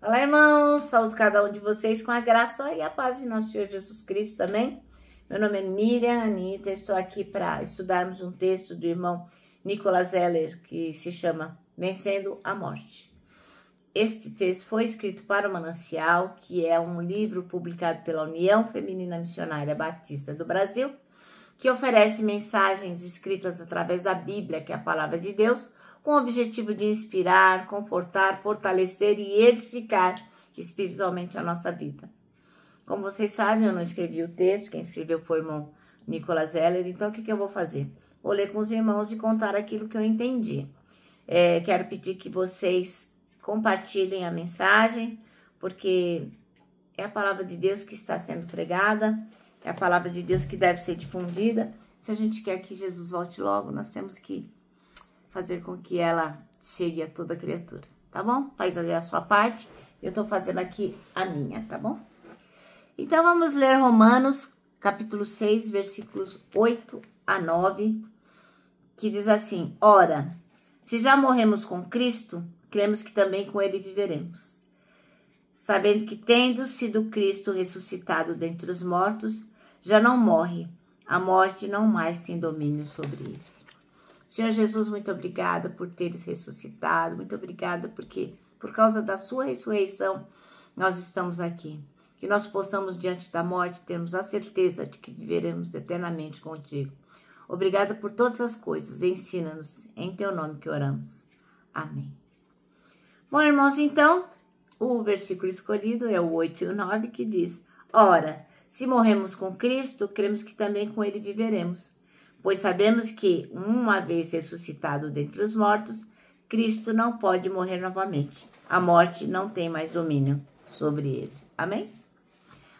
Olá, irmãos, saúdo cada um de vocês com a graça e a paz de nosso Senhor Jesus Cristo também. Meu nome é Miriam Anitta, estou aqui para estudarmos um texto do irmão Nicolas Zeller, que se chama Vencendo a Morte. Este texto foi escrito para o Manancial, que é um livro publicado pela União Feminina Missionária Batista do Brasil, que oferece mensagens escritas através da Bíblia, que é a palavra de Deus, com o objetivo de inspirar, confortar, fortalecer e edificar espiritualmente a nossa vida. Como vocês sabem, eu não escrevi o texto, quem escreveu foi o irmão Nicolas Zeller, então o que eu vou fazer? Vou ler com os irmãos e contar aquilo que eu entendi. Quero pedir que vocês compartilhem a mensagem, porque é a palavra de Deus que está sendo pregada, é a palavra de Deus que deve ser difundida. Se a gente quer que Jesus volte logo, nós temos que fazer com que ela chegue a toda criatura, tá bom? Faz a sua parte, eu tô fazendo aqui a minha, tá bom? Então, vamos ler Romanos, capítulo 6, versículos 8 a 9, que diz assim: Ora, se já morremos com Cristo, cremos que também com ele viveremos. Sabendo que, tendo sido Cristo ressuscitado dentre os mortos, já não morre, a morte não mais tem domínio sobre ele. Senhor Jesus, muito obrigada por teres ressuscitado, muito obrigada porque, por causa da sua ressurreição, nós estamos aqui. Que nós possamos, diante da morte, termos a certeza de que viveremos eternamente contigo. Obrigada por todas as coisas, ensina-nos, em teu nome que oramos. Amém. Bom, irmãos, então, o versículo escolhido é o 8 e o 9, que diz: Ora, se morremos com Cristo, cremos que também com ele viveremos. Pois sabemos que, uma vez ressuscitado dentre os mortos, Cristo não pode morrer novamente. A morte não tem mais domínio sobre ele. Amém?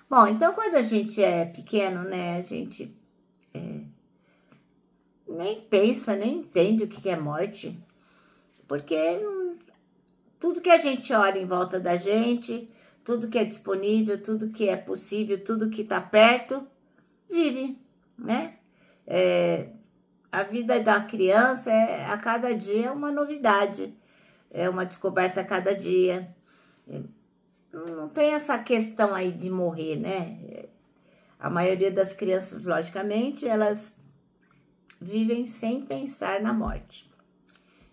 Bom, então quando a gente é pequeno, né, a gente nem pensa, nem entende o que é morte. Porque tudo que a gente olha em volta da gente, tudo que é disponível, tudo que é possível, tudo que está perto, vive, né? A vida da criança a cada dia é uma novidade, é uma descoberta a cada dia. Não tem essa questão aí de morrer, né? A maioria das crianças, logicamente, elas vivem sem pensar na morte.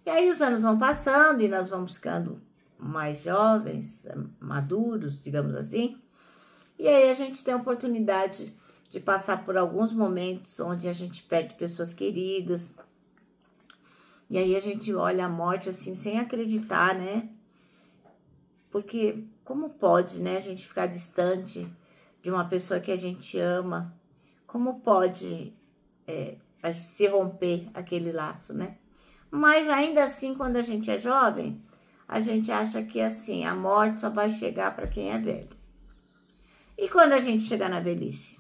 E aí os anos vão passando e nós vamos ficando mais jovens, maduros, digamos assim. E aí a gente tem a oportunidade de passar por alguns momentos onde a gente perde pessoas queridas. E aí a gente olha a morte assim, sem acreditar, né? Porque como pode, né, a gente ficar distante de uma pessoa que a gente ama? Como pode se romper aquele laço, né? Mas ainda assim, quando a gente é jovem, a gente acha que assim, a morte só vai chegar para quem é velho. E quando a gente chegar na velhice?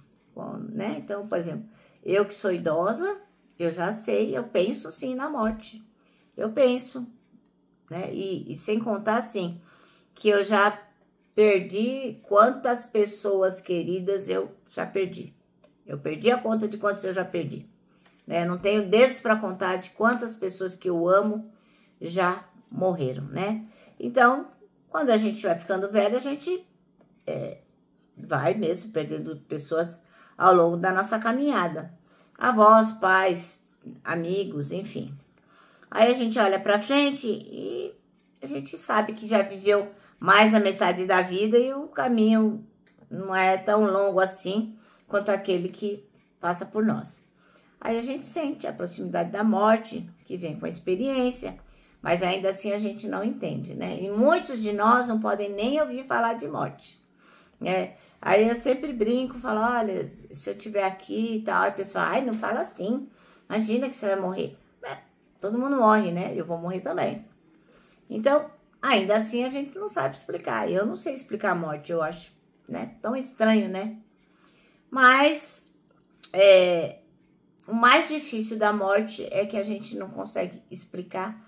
Né? Então, por exemplo, eu que sou idosa, eu já sei, eu penso sim na morte. Eu penso, né? E sem contar assim, que eu já perdi quantas pessoas queridas eu já perdi. Eu perdi a conta de quantos eu já perdi. Né? Não tenho dedos para contar de quantas pessoas que eu amo já morreram, né? Então, quando a gente vai ficando velha, a gente vai mesmo perdendo pessoas ao longo da nossa caminhada. Avós, pais, amigos, enfim. Aí a gente olha para frente e a gente sabe que já viveu mais da metade da vida e o caminho não é tão longo assim quanto aquele que passa por nós. Aí a gente sente a proximidade da morte, que vem com a experiência, mas ainda assim a gente não entende, né? E muitos de nós não podem nem ouvir falar de morte, né? Aí eu sempre brinco, falo, olha, se eu estiver aqui e tal, aí o pessoal, ai, não fala assim, imagina que você vai morrer. Todo mundo morre, né? Eu vou morrer também. Então, ainda assim a gente não sabe explicar. Eu não sei explicar a morte, eu acho, né? Tão estranho, né? Mas, o mais difícil da morte é que a gente não consegue explicar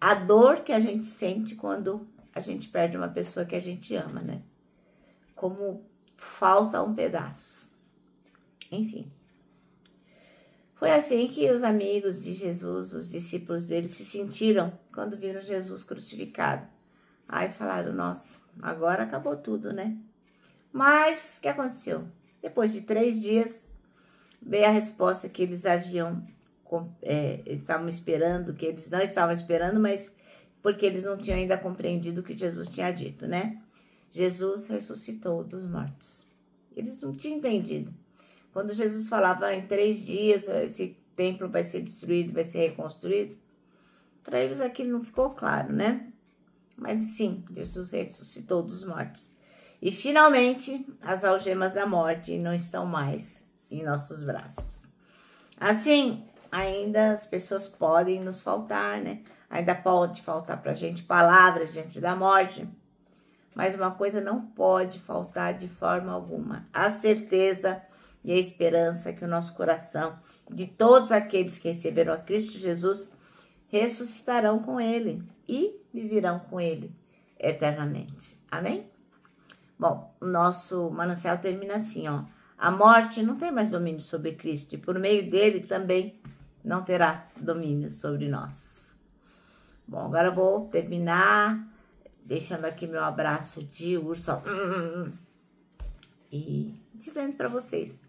a dor que a gente sente quando a gente perde uma pessoa que a gente ama, né? Como falta um pedaço. Enfim. Foi assim que os amigos de Jesus, os discípulos dele, se sentiram quando viram Jesus crucificado Aí falaram, nossa, agora acabou tudo, né? Mas, o que aconteceu? Depois de 3 dias, veio a resposta que eles eles estavam esperando, que eles não estavam esperando, mas porque eles não tinham ainda compreendido o que Jesus tinha dito, né? Jesus ressuscitou dos mortos. Eles não tinham entendido. Quando Jesus falava em 3 dias, esse templo vai ser destruído, vai ser reconstruído, para eles aquilo não ficou claro, né? Mas sim, Jesus ressuscitou dos mortos. E finalmente, as algemas da morte não estão mais em nossos braços. Assim, ainda as pessoas podem nos faltar, né? Ainda pode faltar pra gente palavras diante da morte. Mas uma coisa não pode faltar de forma alguma: a certeza e a esperança que o nosso coração, de todos aqueles que receberam a Cristo Jesus, ressuscitarão com Ele e viverão com Ele eternamente. Amém? Bom, o nosso manancial termina assim, ó. A morte não tem mais domínio sobre Cristo e por meio dele também não terá domínio sobre nós. Bom, agora eu vou terminar deixando aqui meu abraço de urso, ó, e dizendo para vocês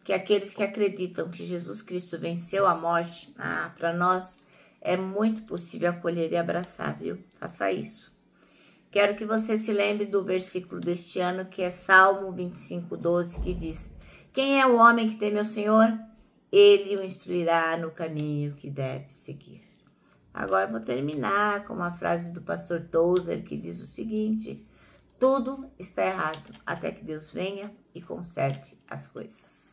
que aqueles que acreditam que Jesus Cristo venceu a morte, para nós é muito possível acolher e abraçar, viu? Faça isso. Quero que você se lembre do versículo deste ano, que é Salmo 25:12, que diz: quem é o homem que teme ao Senhor? Ele o instruirá no caminho que deve seguir. Agora eu vou terminar com uma frase do pastor Tozer, que diz o seguinte: tudo está errado até que Deus venha e conserte as coisas.